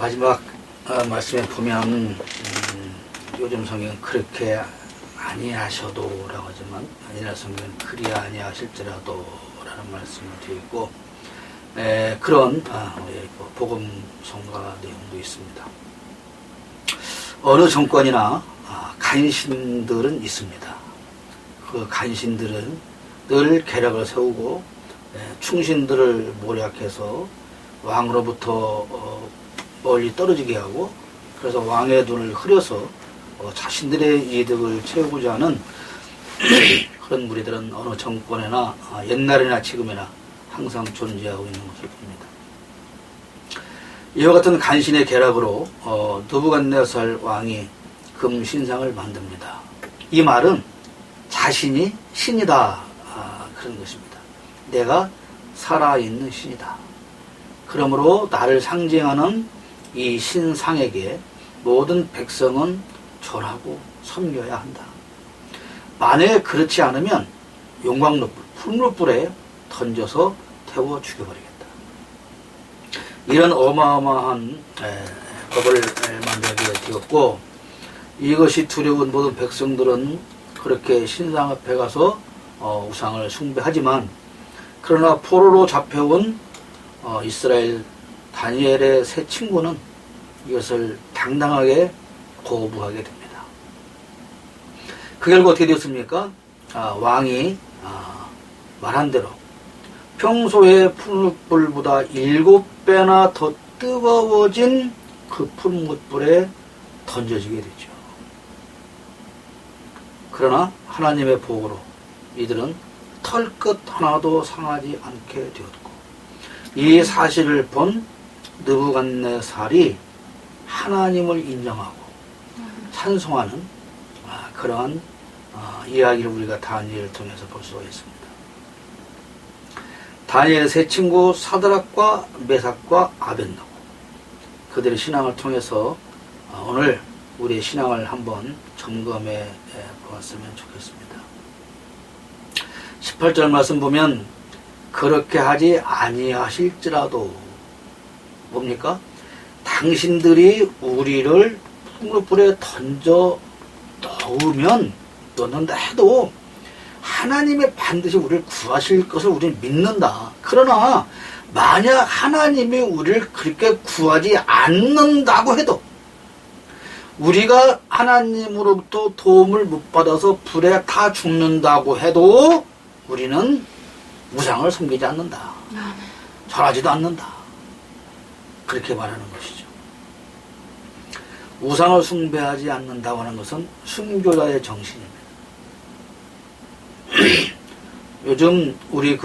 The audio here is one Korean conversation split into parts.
마지막 말씀에 보면 요즘 성경은 그렇게 아니하셔도 라고 하지만 아니라 성경은 그리 아니하실지라도 라는 말씀을 드리고 그런 우리 복음 성가 내용도 있습니다. 어느 정권이나 간신들은 있습니다. 그 간신들은 늘 계략을 세우고 충신들을 모략해서 왕으로부터 멀리 떨어지게 하고 그래서 왕의 돈을 흐려서 자신들의 이득을 채우고자 하는 그런 무리들은 어느 정권이나 옛날이나 지금이나 항상 존재하고 있는 것을 봅니다. 이와 같은 간신의 계략으로 느부갓네살 왕이 금신상을 만듭니다. 이 말은 자신이 신이다 그런 것입니다. 내가 살아있는 신이다. 그러므로 나를 상징하는 이 신상에게 모든 백성은 절하고 섬겨야 한다. 만약에 그렇지 않으면 용광로불, 풍로불에 던져서 태워 죽여버리겠다. 이런 어마어마한 법을 만들게 되었고 이것이 두려운 모든 백성들은 그렇게 신상 앞에 가서 우상을 숭배하지만 그러나 포로로 잡혀온 이스라엘 다니엘의 세 친구는 이것을 당당하게 거부하게 됩니다. 그 결과 어떻게 되었습니까? 왕이 말한 대로 평소의 풀무불보다 7배나 더 뜨거워진 그 풀무불에 던져지게 되죠. 그러나 하나님의 복으로 이들은 털끝 하나도 상하지 않게 되었고 이 사실을 본 느부갓네살이 하나님을 인정하고 찬송하는 그러한 이야기를 우리가 다니엘을 통해서 볼 수가 있습니다. 다니엘의 세 친구 사드락과 메삭과 아벳느고 그들의 신앙을 통해서 오늘 우리의 신앙을 한번 점검해 보았으면 좋겠습니다. 18절 말씀 보면 그렇게 하지 아니하실지라도 뭡니까? 당신들이 우리를 풍로불에 던져 넣는다 해도 하나님이 반드시 우리를 구하실 것을 우리는 믿는다. 그러나 만약 하나님이 우리를 그렇게 구하지 않는다고 해도 우리가 하나님으로부터 도움을 못 받아서 불에 타 죽는다고 해도 우리는 우상을 섬기지 않는다. 절하지도 않는다. 그렇게 말하는 것이죠. 우상을 숭배하지 않는다고 하는 것은 순교자의 정신입니다. 요즘 우리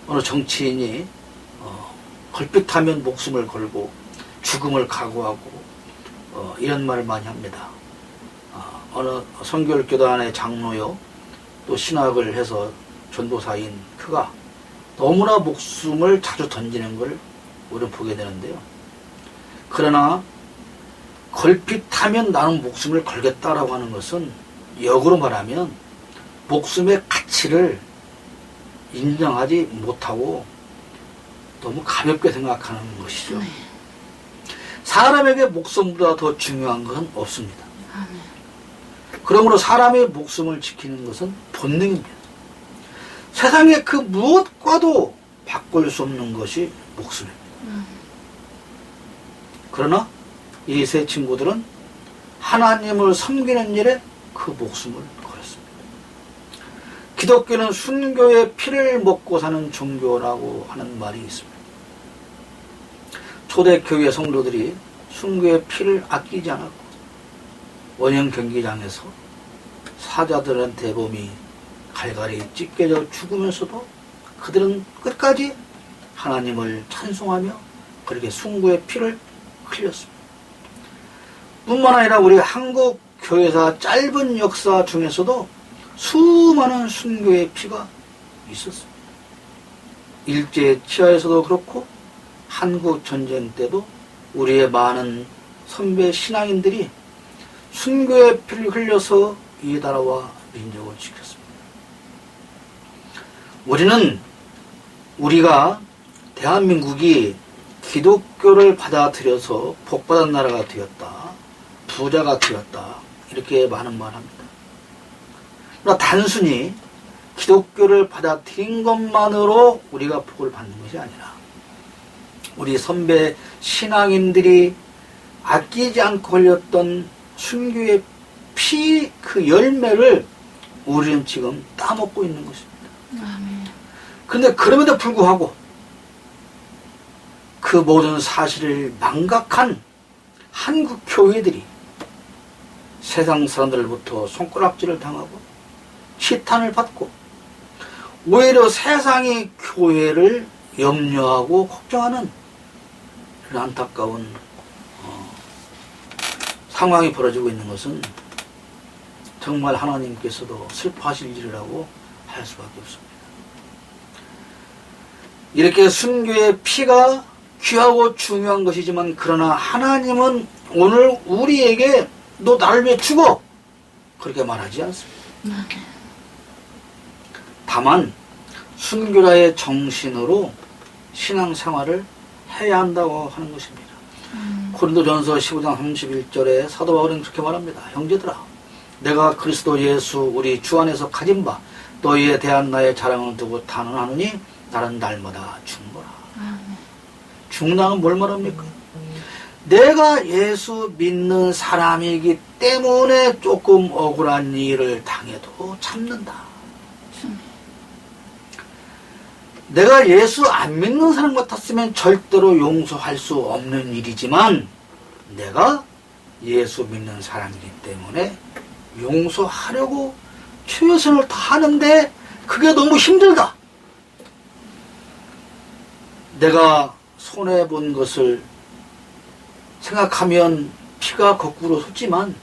어느 정치인이 걸핏하면 목숨을 걸고 죽음을 각오하고 이런 말을 많이 합니다. 어느 선교교단의 장로요 또 신학을 해서 전도사인 그가 너무나 목숨을 자주 던지는 걸 우리는 보게 되는데요. 그러나 걸핏하면 나는 목숨을 걸겠다라고 하는 것은 역으로 말하면 목숨의 가치를 인정하지 못하고 너무 가볍게 생각하는 것이죠. 사람에게 목숨보다 더 중요한 것은 없습니다. 그러므로 사람의 목숨을 지키는 것은 본능입니다. 세상에 그 무엇과도 바꿀 수 없는 것이 목숨입니다. 그러나 이 세 친구들은 하나님을 섬기는 일에 그 목숨을 걸었습니다. 기독교는 순교의 피를 먹고 사는 종교라고 하는 말이 있습니다. 초대교회 성도들이 순교의 피를 아끼지 않았고 원형 경기장에서 사자들한테 몸이 갈갈이 찢겨져 죽으면서도 그들은 끝까지 하나님을 찬송하며 그렇게 순교의 피를 흘렸습니다. 뿐만 아니라 우리 한국 교회사 짧은 역사 중에서도 수많은 순교의 피가 있었습니다. 일제 치하에서도 그렇고 한국 전쟁 때도 우리의 많은 선배 신앙인들이 순교의 피를 흘려서 이 나라와 민족을 지켰습니다. 우리가 대한민국이 기독교를 받아들여서 복받은 나라가 되었다, 부자가 되었다, 이렇게 많은 말을 합니다. 그러나 단순히 기독교를 받아들인 것만으로 우리가 복을 받는 것이 아니라 우리 선배 신앙인들이 아끼지 않고 흘렸던 순교의 피 그 열매를 우리는 지금 따먹고 있는 것입니다. 그런데 그럼에도 불구하고 그 모든 사실을 망각한 한국 교회들이 세상 사람들로부터 손가락질을 당하고 시탄을 받고 오히려 세상이 교회를 염려하고 걱정하는 그런 안타까운 상황이 벌어지고 있는 것은 정말 하나님께서도 슬퍼하실 일이라고 할 수밖에 없습니다. 이렇게 순교의 피가 귀하고 중요한 것이지만 그러나 하나님은 오늘 우리에게 너 나를 위해 죽어 그렇게 말하지 않습니다. 다만 순교라의 정신으로 신앙생활을 해야 한다고 하는 것입니다. 고린도전서 15장 31절에 사도 바울은 그렇게 말합니다. 형제들아, 내가 그리스도 예수 우리 주 안에서 가진 바 너희에 대한 나의 자랑을 두고 단언하노니 나는 날마다 죽노라. 죽나는 뭘 말합니까? 내가 예수 믿는 사람이기 때문에 조금 억울한 일을 당해도 참는다. 내가 예수 안 믿는 사람 같았으면 절대로 용서할 수 없는 일이지만 내가 예수 믿는 사람이기 때문에 용서하려고 최선을 다하는데 그게 너무 힘들다. 내가 손해본 것을 생각하면 피가 거꾸로 솟지만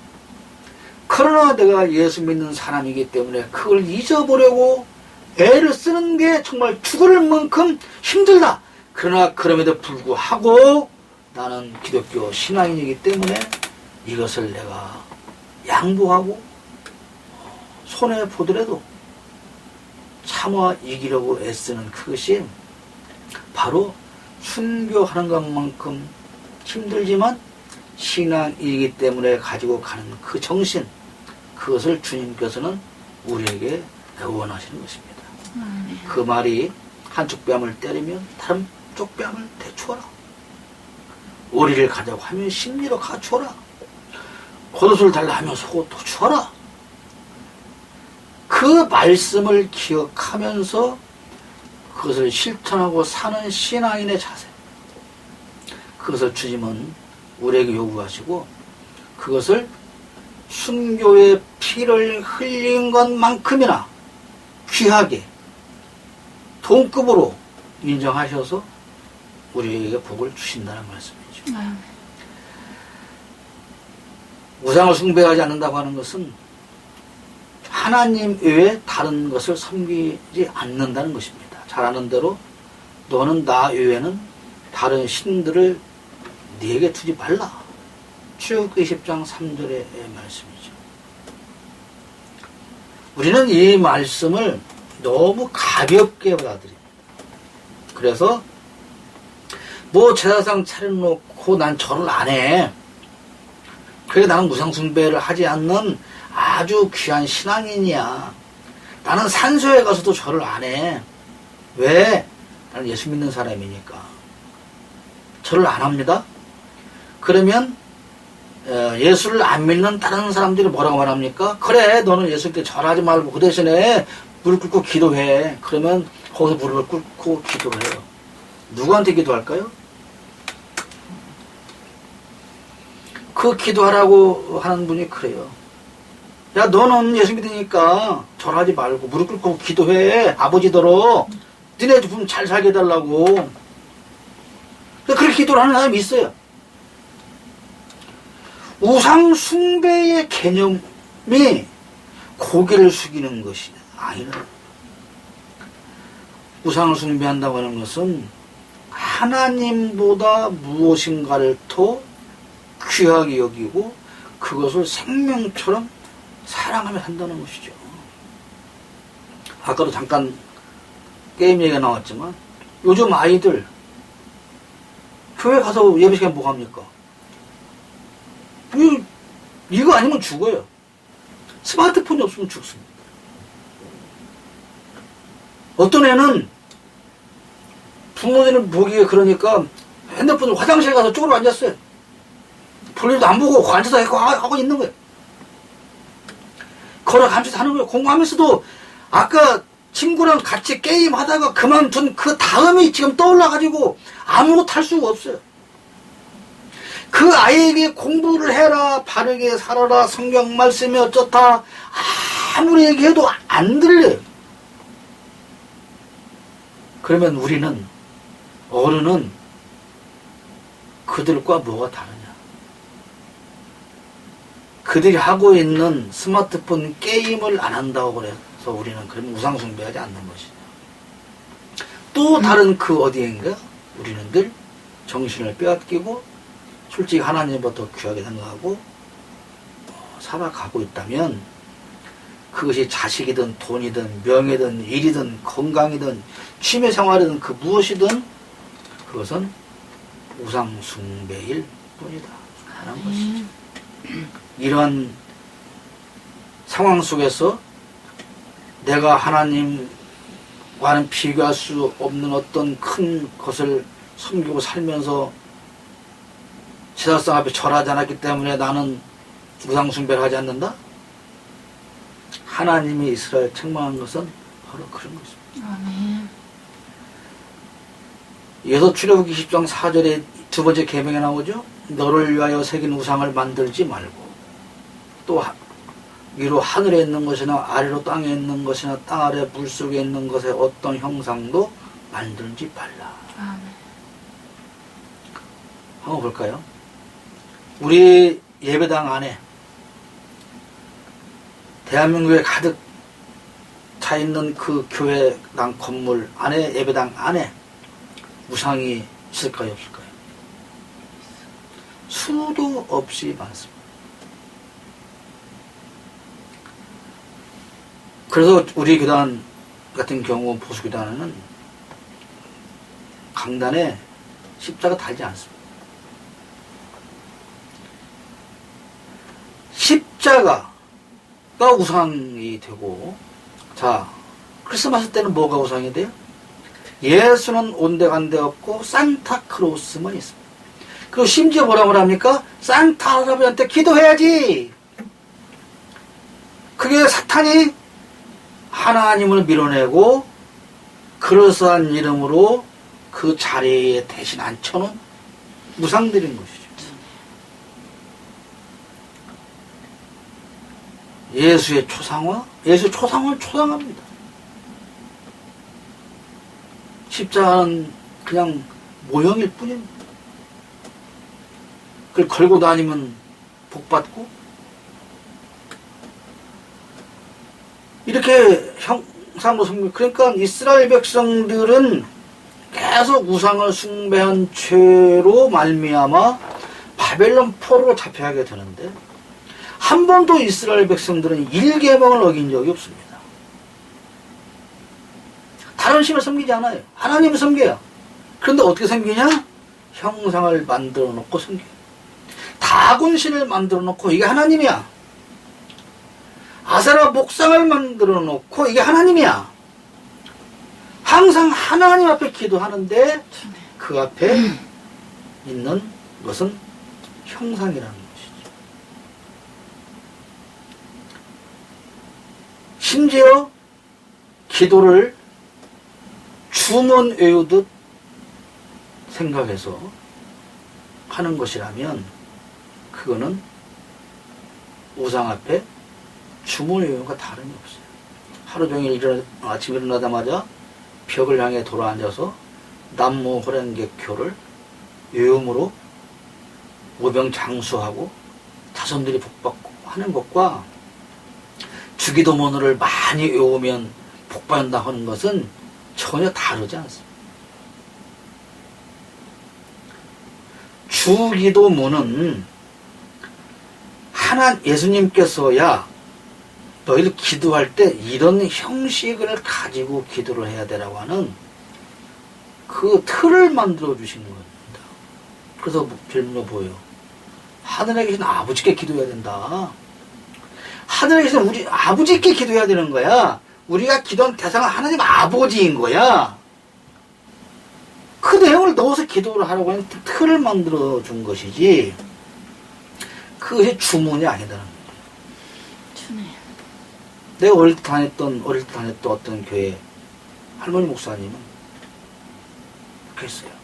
그러나 내가 예수 믿는 사람이기 때문에 그걸 잊어보려고 애를 쓰는 게 정말 죽을 만큼 힘들다. 그러나 그럼에도 불구하고 나는 기독교 신앙인이기 때문에 이것을 내가 양보하고 손해보더라도 참아 이기려고 애쓰는 그것이 바로 순교하는 것만큼 힘들지만 신앙이기 때문에 가지고 가는 그 정신, 그것을 주님께서는 우리에게 원하시는 것입니다. 그 말이 한쪽 뺨을 때리면 다른 쪽 뺨을 대추어라. 오리를 가자고 하면 심리로 갖추어라. 겉옷을 달라 하면 속옷도 주어라. 그 말씀을 기억하면서 그것을 실천하고 사는 신앙인의 자세, 그것을 주님은 우리에게 요구하시고 그것을 순교의 피를 흘린 것만큼이나 귀하게 동급으로 인정하셔서 우리에게 복을 주신다는 말씀이죠. 우상을 숭배하지 않는다고 하는 것은 하나님 외에 다른 것을 섬기지 않는다는 것입니다. 잘 아는 대로 너는 나 외에는 다른 신들을 네게 두지 말라. 출애굽기 20장 3절의 말씀이죠. 우리는 이 말씀을 너무 가볍게 받아들입니다. 그래서 뭐 제사상 차려놓고 난 절을 안 해. 그래 나는 무상숭배를 하지 않는 아주 귀한 신앙인이야. 나는 산소에 가서도 절을 안 해. 왜? 나는 예수 믿는 사람이니까. 절을 안 합니다. 그러면 예수를 안 믿는 다른 사람들이 뭐라고 말합니까? 그래 너는 예수께 절하지 말고 그 대신에 무릎 꿇고 기도해. 그러면 거기서 무릎을 꿇고 기도를 해요. 누구한테 기도할까요? 그 기도하라고 하는 분이 그래요. 야 너는 예수 믿으니까 절하지 말고 무릎 꿇고 기도해. 아버지더러 너네 좀 잘 살게 해달라고. 그렇게 기도를 하는 사람이 있어요. 우상 숭배의 개념이 고개를 숙이는 것이 아니라 우상을 숭배한다고 하는 것은 하나님보다 무엇인가를 더 귀하게 여기고 그것을 생명처럼 사랑하며 한다는 것이죠. 아까도 잠깐 게임 얘기가 나왔지만 요즘 아이들 교회 가서 예배 시간 뭐 합니까? 이거 아니면 죽어요. 스마트폰이 없으면 죽습니다. 어떤 애는 부모님을 보기에 그러니까 핸드폰을 화장실 가서 쪼그려 앉았어요. 볼일도 안 보고 앉아서 하고 있는 거예요. 걸어가면서 하는 거예요. 공부하면서도 아까 친구랑 같이 게임하다가 그만둔 그 다음이 지금 떠올라가지고 아무것도 할 수가 없어요. 그 아이에게 공부를 해라, 바르게 살아라, 성경 말씀이 어쩌다 아무리 얘기해도 안 들려요. 그러면 우리는, 어른은 그들과 뭐가 다르냐? 그들이 하고 있는 스마트폰 게임을 안 한다고 그래서 우리는 그러면 우상숭배하지 않는 것이냐. 또 다른 그 어디인가 우리는 늘 정신을 빼앗기고 솔직히 하나님보다 귀하게 생각하고 살아가고 있다면 그것이 자식이든 돈이든 명예든 일이든 건강이든 취미생활이든 그 무엇이든 그것은 우상숭배일 뿐이다 하는 것이죠. 이러한 상황 속에서 내가 하나님과는 비교할 수 없는 어떤 큰 것을 섬기고 살면서 제사상 앞에 절하지 않았기 때문에 나는 우상숭배를 하지 않는다? 하나님이 이스라엘 책망한 것은 바로 그런 것입니다. 아멘. 여섯 출애굽기 10장 4절에 두 번째 계명에 나오죠. 너를 위하여 새긴 우상을 만들지 말고 또 위로 하늘에 있는 것이나 아래로 땅에 있는 것이나 땅 아래 물속에 있는 것의 어떤 형상도 만들지 말라. 아멘. 한번 볼까요? 우리 예배당 안에 대한민국에 가득 차 있는 그 교회당 건물 안에, 예배당 안에 우상이 있을까요, 없을까요? 수도 없이 많습니다. 그래서 우리 교단 같은 경우 보수교단에는 강단에 십자가 달지 않습니다. 십자가가 우상이 되고, 자, 크리스마스 때는 뭐가 우상이 돼요? 예수는 온데간데 없고 산타크로스만 있습니다. 그리고 심지어 뭐라고 합니까? 산타 할아버지한테 기도해야지. 그게 사탄이 하나님을 밀어내고 그러스한 이름으로 그 자리에 대신 앉혀놓은 우상들인 것이죠. 예수의 초상화? 예수의 초상화는 초상합니다. 십자가는 그냥 모형일 뿐입니다. 그걸 걸고 다니면 복받고 이렇게 형상으로 섬기고, 그러니까 이스라엘 백성들은 계속 우상을 숭배한 죄로 말미암아 바벨론 포로로 잡혀가게 되는데 한 번도 이스라엘 백성들은 일계명을 어긴 적이 없습니다. 다른 신을 섬기지 않아요. 하나님을 섬겨요. 그런데 어떻게 섬기냐? 형상을 만들어 놓고 섬겨요. 다곤신을 만들어 놓고 이게 하나님이야. 아세라 목상을 만들어 놓고 이게 하나님이야. 항상 하나님 앞에 기도하는데 그 앞에 있는 것은 형상이라는 것이죠. 심지어 기도를 주문 외우듯 생각해서 하는 것이라면 그거는 우상 앞에 주문 외우는과 다름이 없어요. 하루 종일 아침 일어나자마자 벽을 향해 돌아앉아서 남무 호랭객교를 외음으로 오병장수하고 자손들이 복받고 하는 것과 주기도문을 많이 외우면 복받는다 하는 것은 전혀 다르지 않습니다. 주기도문은 예수님께서야 너희를 기도할 때 이런 형식을 가지고 기도를 해야 되라고 하는 그 틀을 만들어 주신 겁니다. 그래서 별명 뭐예요? 하늘에 계신 아버지께 기도해야 된다. 하늘에 계신 우리 아버지께 기도해야 되는 거야. 우리가 기도한 대상은 하나님 아버지인 거야. 그 내용을 넣어서 기도를 하라고 하는 틀을 만들어 준 것이지, 그것이 주문이 아니다는 거예요. 내가 어릴 때 다녔던 어떤 교회 할머니 목사님은 그랬어요.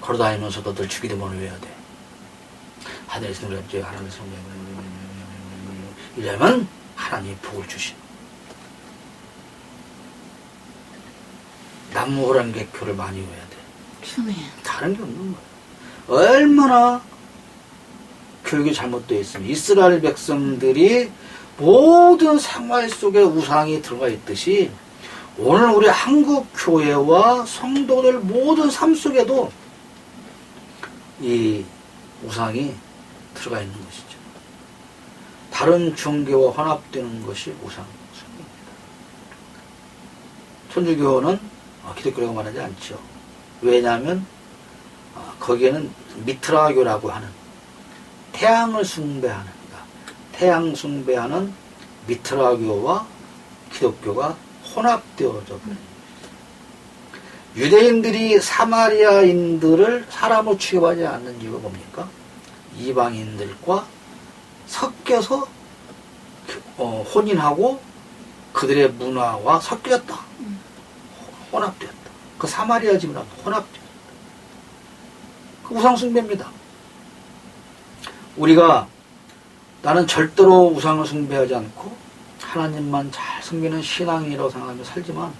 걸어다니면서도 늘 주기도문을 외워야 돼. 하늘에서 노래합지, 하늘에서 이러면 하나님이 복을 주신. 남무호란객교를 많이 외워야 돼. 다른 게 없는 거야. 얼마나 교육이 잘못되어 있으면 이스라엘 백성들이 모든 생활 속에 우상이 들어가 있듯이 오늘 우리 한국 교회와 성도들 모든 삶 속에도 이 우상이 들어가 있는 것이죠. 다른 종교와 혼합되는 것이 우상입니다. 천주교는 기독교라고 말하지 않죠. 왜냐하면 거기에는 미트라교라고 하는 태양을 숭배하는, 태양 숭배하는 미트라교와 기독교가 혼합되어져 버립니다. 유대인들이 사마리아인들을 사람으로 취급하지 않는 이유가 뭡니까? 이방인들과 섞여서 혼인하고 그들의 문화와 섞였다. 혼합되었다. 그 사마리아 집이랑 혼합되었다. 그 우상숭배입니다. 우리가 나는 절대로 우상을 숭배하지 않고 하나님만 잘 섬기는 신앙이라고 생각하며 살지만,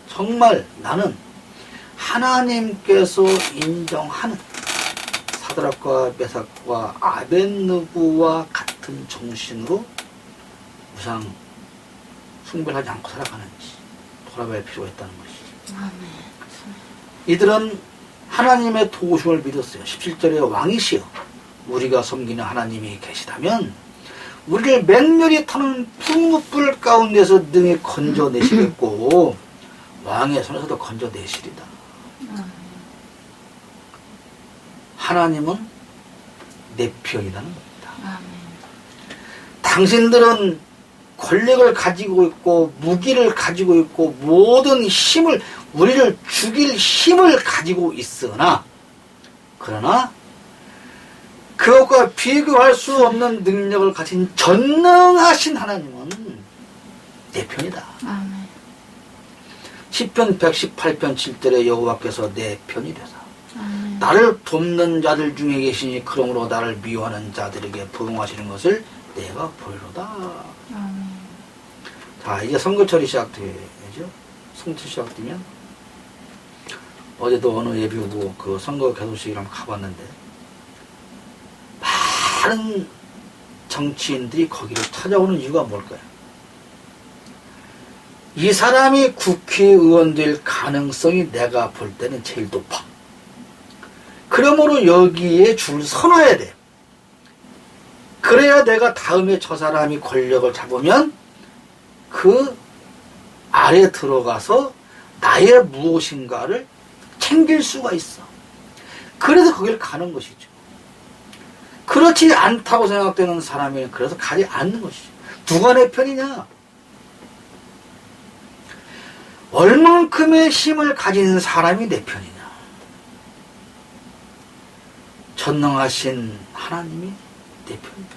정말 나는 하나님께서 인정하는 사드락과 메삭과 아벳느고와 같은 정신으로 우상 숭배를 하지 않고 살아가는지 돌아봐야 필요가 있다는 것이죠. 이들은 하나님의 도우심을 믿었어요. 17절에 왕이시여 우리가 섬기는 하나님이 계시다면 우리를 맹렬히 타는 풍무불 가운데서 능히 건져내시겠고 왕의 손에서도 건져내시리다. 하나님은 내 편이라는 겁니다. 당신들은 권력을 가지고 있고 무기를 가지고 있고 모든 힘을, 우리를 죽일 힘을 가지고 있으나, 그러나 그것과 비교할 수 없는 능력을 가진 전능하신 하나님은 내 편이다. 아멘. 시편 118편 7절에 여호와께서 내 편이 되사 나를 돕는 자들 중에 계시니 그러므로 나를 미워하는 자들에게 부응하시는 것을 내가 보이로다. 아멘. 자, 이제 선거철이 시작되죠. 선거철이 시작되면, 어제도 어느 예비후보 그 선거 개소식을 한번 가봤는데 많은 정치인들이 거기를 찾아오는 이유가 뭘까요? 이 사람이 국회의원 될 가능성이 내가 볼 때는 제일 높아. 그러므로 여기에 줄 서놔야 돼. 그래야 내가 다음에 저 사람이 권력을 잡으면 그 아래 들어가서 나의 무엇인가를 챙길 수가 있어. 그래서 거기를 가는 것이죠. 그렇지 않다고 생각되는 사람이 그래서 가지 않는 것이죠. 누가 내 편이냐? 얼만큼의 힘을 가진 사람이 내 편이냐? 전능하신 하나님이 내 편이다.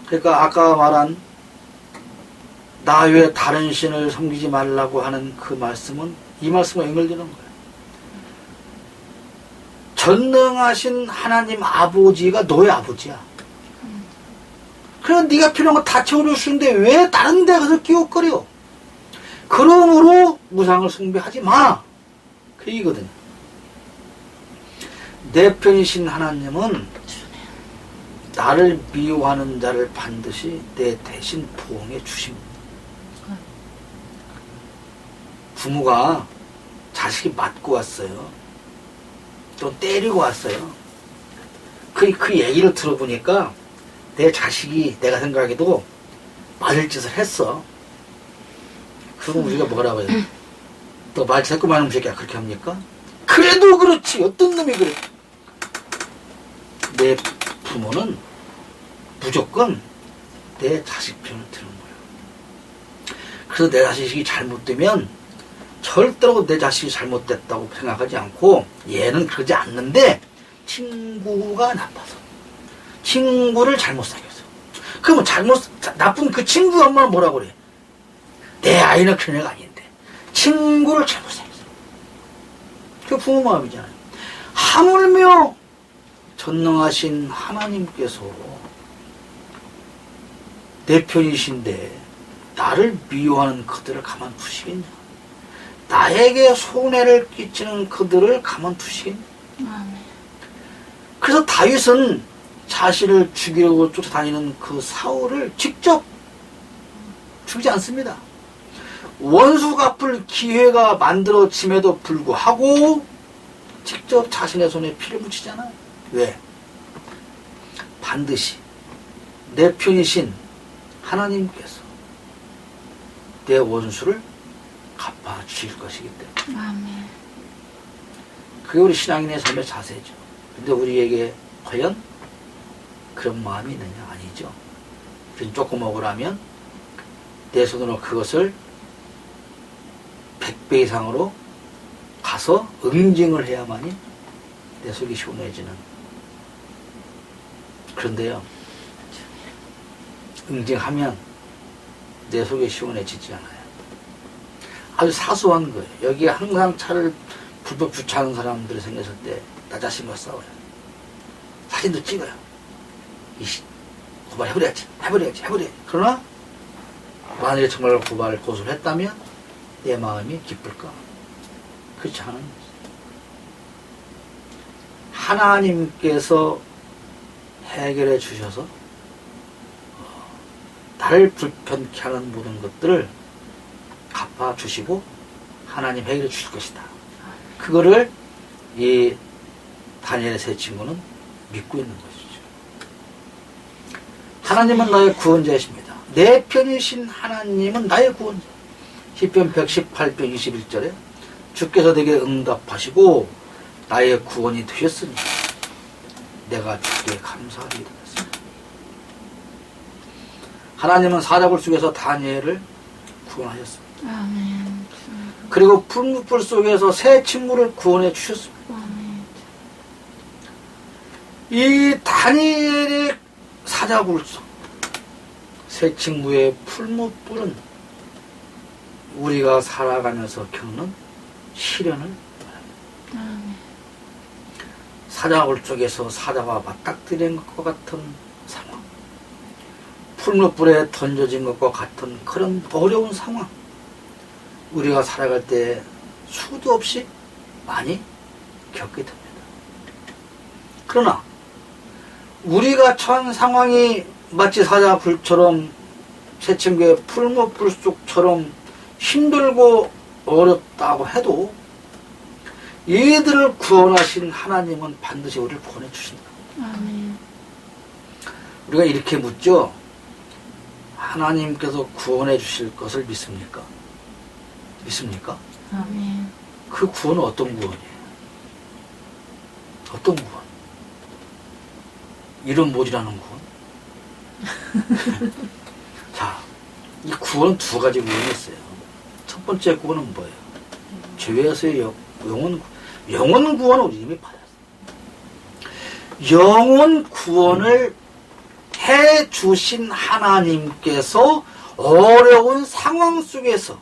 그러니까 아까 말한 나 외에 다른 신을 섬기지 말라고 하는 그 말씀은 이 말씀과 연결되는 거예요. 전능하신 하나님 아버지가 너의 아버지야. 그래서 네가 필요한 거 다 채워줄 수 있는데 왜 다른 데 가서 끼웃거려? 그러므로 우상을 숭배하지 마. 그 얘기거든요. 내 편이신 하나님은 나를 미워하는 자를 반드시 내 대신 보응해 주십니다. 부모가 자식이 맞고 왔어요. 또 때리고 왔어요. 그 얘기를 들어보니까 내 자식이 내가 생각해도 맞을 짓을 했어. 그럼 우리가 뭐라고 해요? 또 말 자꾸만 하는 새끼야 그렇게 합니까? 그 그래도 그렇지. 어떤 놈이 그래. 내 부모는 무조건 내 자식 편을 드는 거예요. 그래서 내 자식이 잘못되면 절대로 내 자식이 잘못됐다고 생각하지 않고 얘는 그러지 않는데 친구가 나빠서 친구를 잘못 사귀어서 그러면 나쁜 그 친구 엄마는 뭐라고 그래? 내 아이는 그런 애가 아닌데 친구를 잘못 사귀어서 그게 부모 마음이잖아요. 하물며 전능하신 하나님께서 내 편이신데 나를 미워하는 그들을 가만 두시겠냐? 나에게 손해를 끼치는 그들을 가만 두시겠냐? 그래서 다윗은 자신을 죽이려고 쫓아다니는 그 사울을 직접 죽이지 않습니다. 원수 갚을 기회가 만들어짐에도 불구하고 직접 자신의 손에 피를 묻히잖아요. 왜? 반드시 내 편이신 하나님께서 내 원수를 갚아 주실 것이기 때문에. 아멘. 그게 우리 신앙인의 삶의 자세죠. 근데 우리에게 과연 그런 마음이 있느냐? 아니죠. 우린 조금 억울하면 내 손으로 그것을 100배 이상으로 가서 응징을 해야만이 내 속이 시원해지는. 그런데요, 응징하면 내 속이 시원해지지 않아요. 아주 사소한 거예요. 여기에 항상 차를 불법 주차하는 사람들이 생겼을 때 나 자신과 싸워요. 사진도 찍어요. 고발 해버려야지. 그러나 만약에 정말 고소를 했다면 내 마음이 기쁠까? 그렇지 않은 거죠. 하나님께서 해결해 주셔서 나를 불편케 하는 모든 것들을 갚아 주시고 하나님 해결해 주실 것이다. 그거를 이 다니엘의 세 친구는 믿고 있는 것이죠. 하나님은 나의 구원자이십니다. 내 편이신 하나님은 나의 구원자. 시편 118편 21절에 주께서 내게 응답하시고 나의 구원이 되셨으니 내가 주께 감사하리이다. 하나님은 사자굴 속에서 다니엘을 구원하셨습니다. 아멘. 그리고 풀무불 속에서 새 친구를 구원해 주셨습니다. 아멘. 이 다니엘의 사자굴 속 새 친구의 풀무불은 우리가 살아가면서 겪는 시련을 말합니다. 사자굴 쪽에서 사자와 맞닥뜨린 것과 같은 상황, 풀무불에 던져진 것과 같은 그런 어려운 상황, 우리가 살아갈 때 수도 없이 많이 겪게 됩니다. 그러나 우리가 처한 상황이 마치 사자굴처럼 새 친구의 풀무불 속처럼 힘들고 어렵다고 해도 얘들을 구원하신 하나님은 반드시 우리를 구원해 주신다. 아멘. 우리가 이렇게 묻죠. 하나님께서 구원해 주실 것을 믿습니까? 믿습니까? 아멘. 그 구원은 어떤 구원이에요? 어떤 구원? 이름 모지라는 구원? 자, 이 구원은 두 가지 구원이 있어요. 첫 번째 구원은 뭐예요? 죄에서의 영원 구원을 우리 이미 받았어요. 영원 구원을 해 주신 하나님께서 어려운 상황 속에서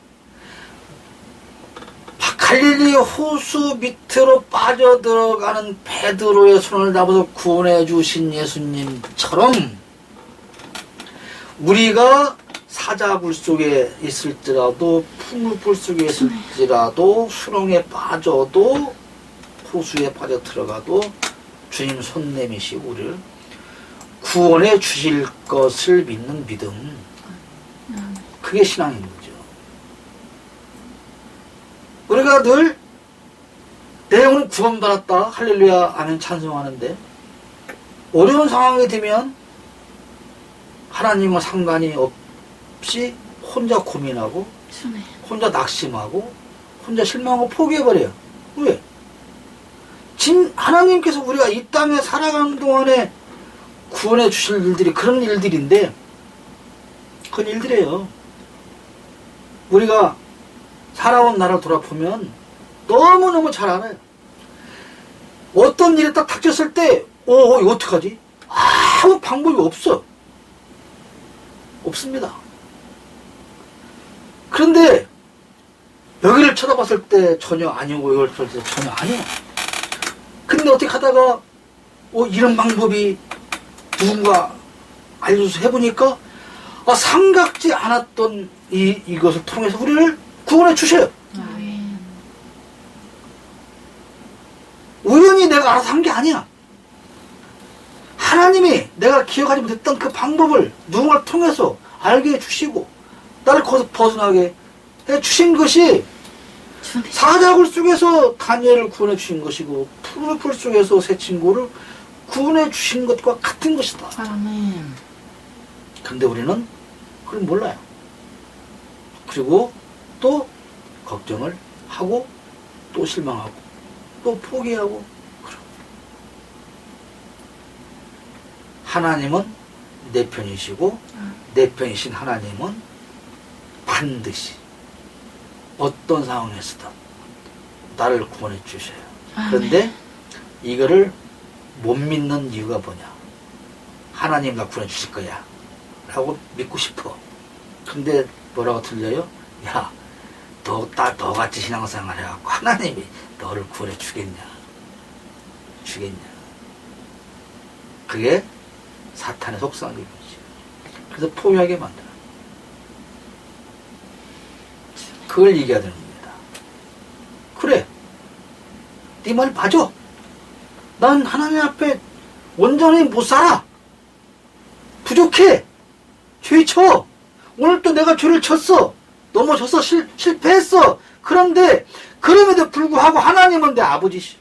갈릴리 호수 밑으로 빠져들어가는 베드로의 손을 잡아서 구원해 주신 예수님처럼 우리가 사자굴 속에 있을지라도 풀무불 속에 있을지라도 수렁에 빠져도 호수에 빠져 들어가도 주님 손 내미시고 우리를 구원해 주실 것을 믿는 믿음, 그게 신앙인 거죠. 우리가 늘 내 영혼은 구원받았다 할렐루야 아멘 찬송하는데 어려운 상황이 되면 하나님과 상관이 없이 혼자 고민하고 혼자 낙심하고 혼자 실망하고 포기해버려요. 왜? 하나님께서 우리가 이 땅에 살아가는 동안에 구원해 주실 일들이 그런 일들인데, 그런 일들이에요. 우리가 살아온 나라를 돌아보면 너무너무 잘 알아요. 어떤 일이 딱 닥쳤을 때, 이거 어떡하지? 아무 방법이 없어. 없습니다. 그런데 여기를 쳐다봤을 때 전혀 아니고, 이걸 쳐다봤을 때 전혀 아니야. 근데 어떻게 하다가 이런 방법이 누군가 알려줘서 해보니까 생각지 않았던 이것을 통해서 우리를 구원해 주셔요. 우연히 내가 알아서 한 게 아니야. 하나님이 내가 기억하지 못했던 그 방법을 누군가를 통해서 알게 해주시고 나를 거기서 벗어나게 해주신 것이 사자굴 속에서 다니엘을 구원해 주신 것이고 푸른 풀 속에서 새 친구를 구원해 주신 것과 같은 것이다. 아멘. 근데 우리는 그걸 몰라요. 그리고 또 걱정을 하고 또 실망하고 또 포기하고 그러고. 하나님은 내 편이시고 내 편이신 하나님은 반드시 어떤 상황에서든 나를 구원해 주셔요. 그런데 이거를 못 믿는 이유가 뭐냐? 하나님 나 구원해 주실 거야 라고 믿고 싶어. 근데 뭐라고 들려요? 야, 너같이 신앙생활 해갖고 하나님이 너를 구원해 주겠냐? 그게 사탄의 속성이지. 그래서 포기하게 만들어. 그걸 얘기해야 되는 겁니다. 그래, 네 말 맞아. 난 하나님 앞에 온전히 못 살아. 부족해. 죄 쳐. 오늘 또 내가 죄를 쳤어. 넘어졌어. 실패했어. 그런데 그럼에도 불구하고 하나님은 내 아버지시.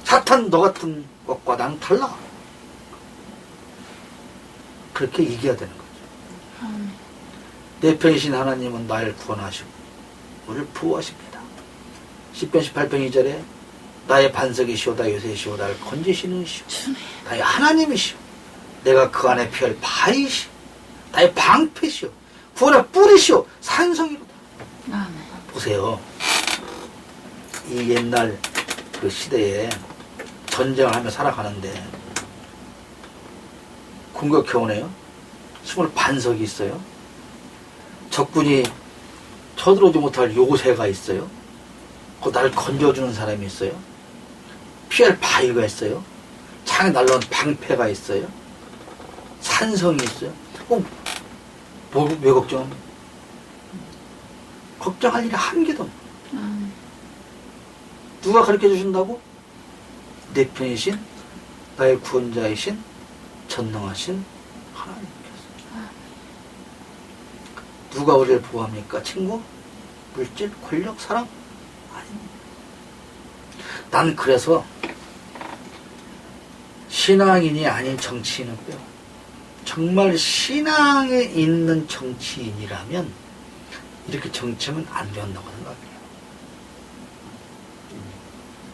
사탄 너 같은 것과 나는 달라. 그렇게 얘기해야 되는 거죠. 내 편이신 하나님은 나를 구원하시고 우리를 보호하십니다. 10편 18편 2절에 나의 반석이시오 나의 요새이시오 나를 건지시는 이시오 나의 하나님이시오 내가 그 안에 피할 바위시오 나의 방패시오 구원의 뿌리시오 산성이로다. 보세요. 이 옛날 그 시대에 전쟁을 하며 살아가는데 공격해오네요. 힘을 반석이 있어요. 적군이 쳐들어오지 못할 요새가 있어요. 그 나를 건져주는 사람이 있어요. 피할 바위가 있어요. 창에 날라온 방패가 있어요. 산성이 있어요. 왜 걱정합니까? 걱정할 일이 한 개도 없어요. 누가 가르쳐 주신다고? 내 편이신 나의 구원자이신 전능하신 하나님께서. 누가 우리를 보호합니까? 친구? 물질? 권력? 사랑? 아닙니다. 난 그래서 신앙인이 아닌 정치인은 빼요. 정말 신앙에 있는 정치인이라면 이렇게 정치하면 안 된다고 생각해요.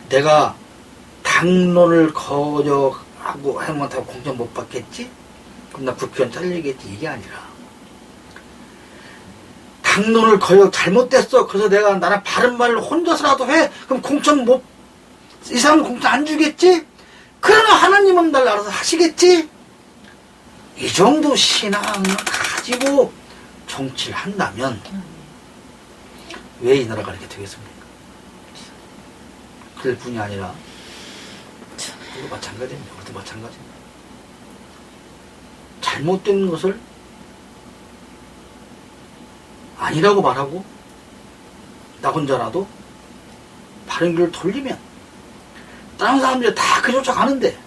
내가 당론을 거절하고 해못하고 공천 못 받겠지? 그럼 나 국회의원 잘리겠지? 이게 아니라 당론을 거역 잘못됐어. 그래서 내가 나는 바른 말로 혼자서라도 해. 그럼 공천 이 사람은 공천 안 주겠지? 그러나 하나님은 날 알아서 하시겠지? 이 정도 신앙을 가지고 정치를 한다면 왜 이 나라가 이렇게 되겠습니까? 그럴 뿐이 아니라 우리도 마찬가지입니다. 우리도 마찬가지입니다. 잘못된 것을 아니라고 말하고 나 혼자라도 바른 길을 돌리면 다른 사람들이 다 그 쫓아가는데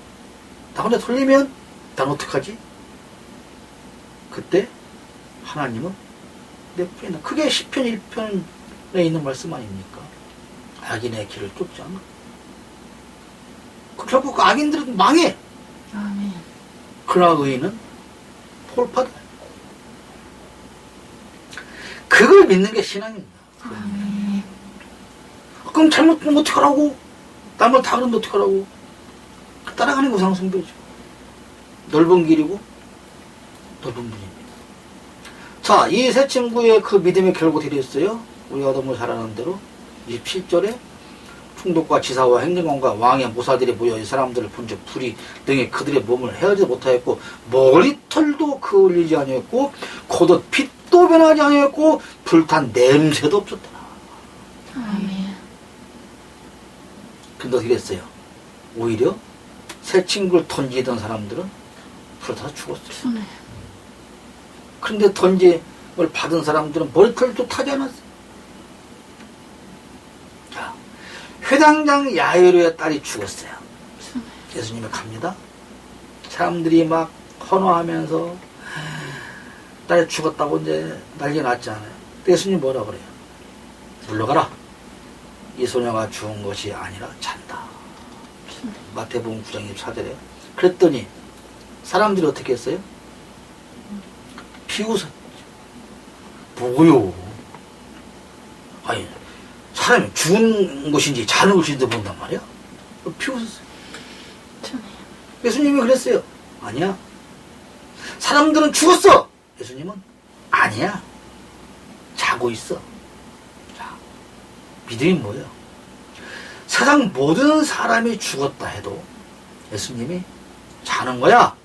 나 혼자 돌리면 난 어떡하지? 그때 하나님은 내 편에 있는 그게 시편 1편에 있는 말씀 아닙니까? 악인의 길을 쫓지 않아. 결국 악인들은 망해. 아멘. 그러나 의인은 폴파다. 그걸 믿는 게 신앙입니다. 아멘. 그럼 그럼 잘못하면 어떡하라고? 남을 다 그러는데 어떡하라고? 따라가는 게 우상숭배죠. 넓은 길이고 넓은 문입니다. 자, 이 세 친구의 그 믿음의 결과가 되었어요. 우리가 너무 잘 아는 대로 27절에 총독과 지사와 행정관과 왕의 모사들이 모여 이 사람들을 본즉 불이 등에 그들의 몸을 헤어지지 못하였고 머리털도 그을리지 아니었고 겉옷 빛도 변하지 아니었고 불탄 냄새도 없었더라. 아멘. 근데 어떻게 됐어요? 오히려 새 친구를 던지던 사람들은 불에 타서 죽었어요. 그런데 던짐을 받은 사람들은 머리털도 타지 않았어요. 자, 회당장 야이로의 딸이 죽었어요. 예수님이 갑니다. 사람들이 막 헌화하면서 딸이 죽었다고 이제 난리 났잖아요. 예수님 뭐라 그래요? 물러가라. 이 소녀가 죽은 것이 아니라 잔다. 마태복음 9장 24절에. 그랬더니 사람들이 어떻게 했어요? 비웃었죠. 뭐요? 아니, 사람이 죽은 것인지 자는 것인지 본단 말이야? 비웃었어요. 예수님이 그랬어요. 아니야. 사람들은 죽었어. 예수님은 아니야. 자고 있어. 자, 믿음이 뭐예요? 세상 모든 사람이 죽었다 해도 예수님이 자는 거야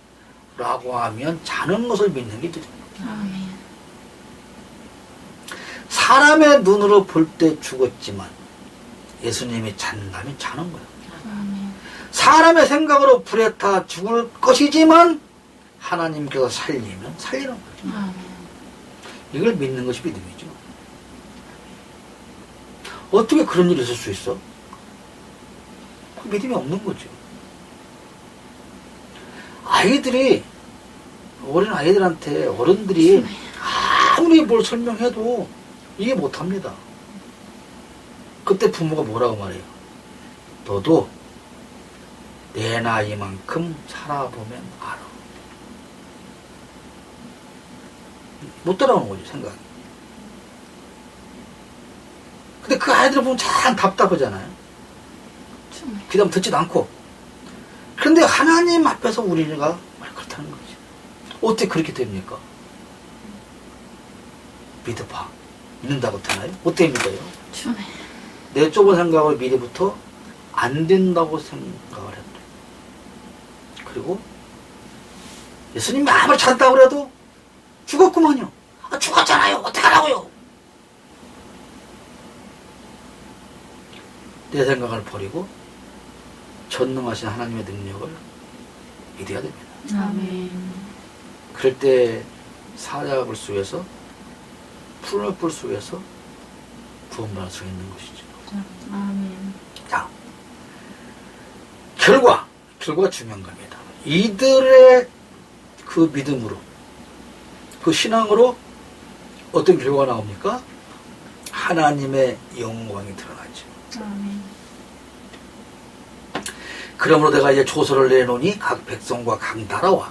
라고 하면 자는 것을 믿는 게 믿음입니다. 아멘. 사람의 눈으로 볼 때 죽었지만 예수님이 잔다면 자는 거예요. 아멘. 사람의 생각으로 불에 타 죽을 것이지만 하나님께서 살리면 살리는 거죠. 아멘. 이걸 믿는 것이 믿음이죠. 어떻게 그런 일이 있을 수 있어? 믿음이 없는 거죠. 아이들이, 어린 아이들한테 어른들이 아무리 뭘 설명해도 이해 못합니다. 그때 부모가 뭐라고 말해요? 너도 내 나이만큼 살아보면 알아. 못 따라오는 거죠, 생각이. 근데 그 아이들 보면 참 답답하잖아요. 그 다음 듣지도 않고. 그런데 하나님 앞에서 우리가 말 그렇다는 거죠. 어떻게 그렇게 됩니까? 믿어봐. 믿는다고 되나요? 어떻게 믿어요? 내 좁은 생각으로 미리부터 안 된다고 생각을 했대. 그리고 예수님이 아무리 찾았다고 해도 죽었구만요. 아, 죽었잖아요. 어떡하라고요? 내 생각을 버리고 전능하신 하나님의 능력을 믿어야 됩니다. 아멘. 그럴 때 사자굴 속에서 푸른 불 속에서 구원받을 수 있는 것이죠. 아멘. 자, 결과가 중요한 겁니다. 이들의 그 믿음으로, 그 신앙으로 어떤 결과가 나옵니까? 하나님의 영광이 드러나죠. 아멘. 그러므로 내가 이제 조서를 내놓으니 각 백성과 각 나라와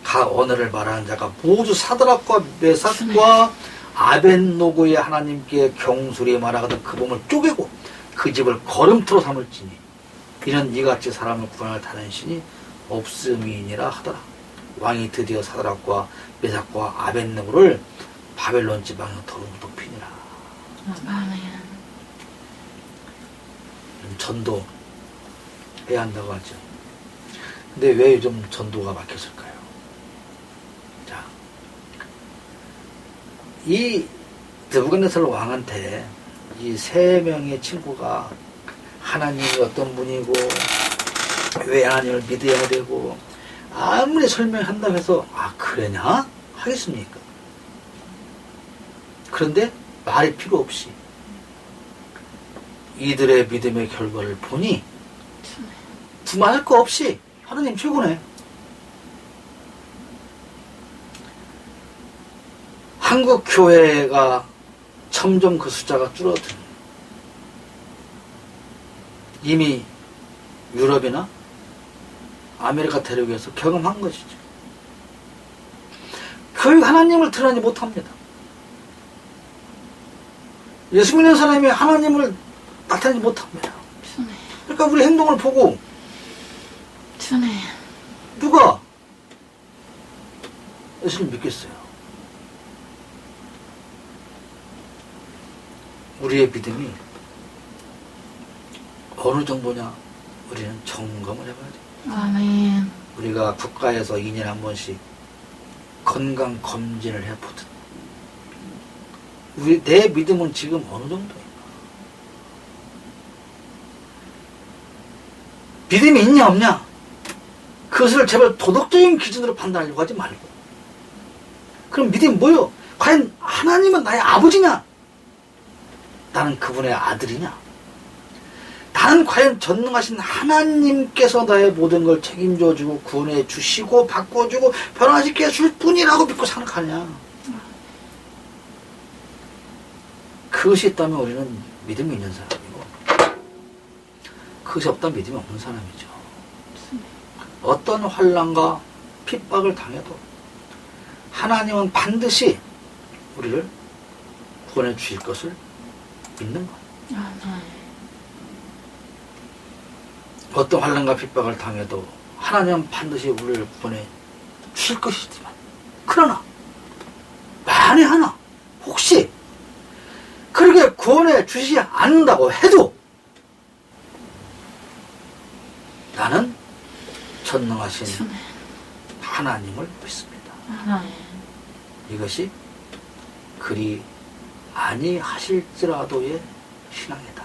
각 언어를 말하는 자가 모두 사드락과 메삭과 아벤노고의 하나님께 경솔히 말하거든 그 몸을 쪼개고 그 집을 거름토로 삼을지니 이는 이같이 사람을 구원할 다른 신이 없음이니라 하더라. 왕이 드디어 사드락과 메삭과 아벤노고를 바벨론 지방에 도로 높이니라. 아멘. 전도 해야 한다고 하죠. 근데 왜 요즘 전도가 막혔을까요? 자, 이 느부갓네살 왕한테 이 세 명의 친구가 하나님이 어떤 분이고 왜 하나님을 믿어야 되고 아무리 설명한다고 해서 아 그러냐? 하겠습니까? 그런데 말이 필요 없이 이들의 믿음의 결과를 보니 두말할 거 없이 하나님 최고네. 한국 교회가 점점 그 숫자가 줄어든 이미 유럽이나 아메리카 대륙에서 경험한 것이죠. 교회가 하나님을 드러내지 못합니다. 예수 믿는 사람이 하나님을 나타내지 못합니다. 주님. 그러니까 우리 행동을 보고 주님. 누가 예수를 믿겠어요? 우리의 믿음이 어느 정도냐? 우리는 점검을 해봐야 돼요. 아멘. 우리가 국가에서 2년에 한 번씩 건강 검진을 해보듯 내 믿음은 지금 어느 정도인가? 믿음이 있냐 없냐? 그것을 제발 도덕적인 기준으로 판단하려고 하지 말고, 그럼 믿음이 뭐요? 과연 하나님은 나의 아버지냐? 나는 그분의 아들이냐? 나는 과연 전능하신 하나님께서 나의 모든 걸 책임져주고 구원해 주시고 바꿔주고 변화시켜 줄 뿐이라고 믿고 생각하냐? 그것이 있다면 우리는 믿음이 있는 사람이고, 그것이 없다면 믿음이 없는 사람이죠. 어떤 환난과 핍박을 당해도 하나님은 반드시 우리를 구원해 주실 것을 믿는 거예요. 아멘. 어떤 환난과 핍박을 당해도 하나님은 반드시 우리를 구원해 주실 것이지만, 그러나 만에 하나 혹시 그렇게 구원해 주시지 않는다고 해도 나는 전능하신 주님. 하나님을 믿습니다. 아멘. 이것이 그리 아니하실지라도의 신앙이다.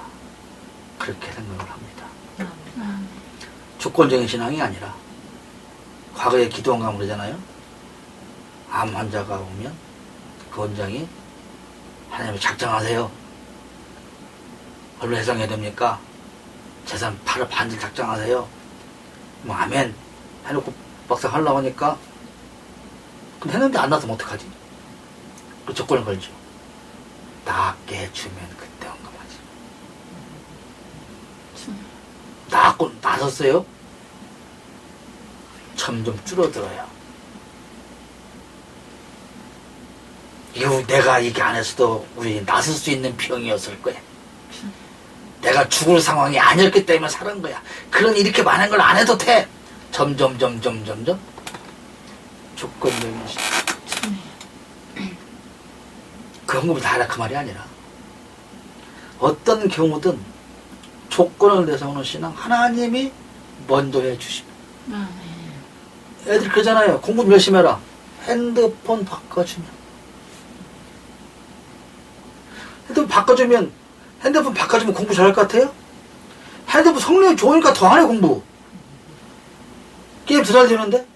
그렇게 생각을 합니다. 아멘. 주권적인 신앙이 아니라, 과거에 기도원 가면 그러잖아요. 암 환자가 오면 그 원장이 하나님 작정하세요. 얼마 해상해야 됩니까? 재산 8을 반절 작정하세요. 뭐 아멘 해놓고 막상 하려고 하니까, 그럼 했는데 안 나서면 어떡하지? 그 조건을 걸죠. 낫게 해주면 그때 언급하지. 주님. 낫고 나섰어요? 점점 줄어들어요. 이거 내가 이게 안 했어도 우리 나설 수 있는 병이었을 거야. 내가 죽을 상황이 아니었기 때문에 살은 거야. 그런 이렇게 많은 걸 안 해도 돼. 점점 조건적인 신앙. 주님. 그 언급이 다 하라 그 말이 아니라, 어떤 경우든 조건을 내세우는 신앙, 하나님이 먼저 해주십니다. 아멘. 애들 그러잖아요. 공부 좀 열심히 해라. 핸드폰 바꿔주면. 핸드폰 바꿔주면 공부 잘할 것 같아요? 핸드폰 성능이 좋으니까 더 안 해, 공부. 게임 더 잘 되는데?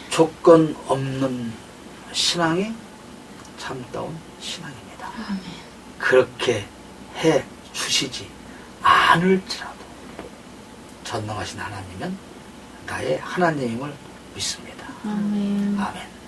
조건 없는 신앙이 참다운 신앙입니다. 아멘. 그렇게 해 주시지 않을지라도 전능하신 하나님은 나의 하나님임을 믿습니다. 아멘. 아멘.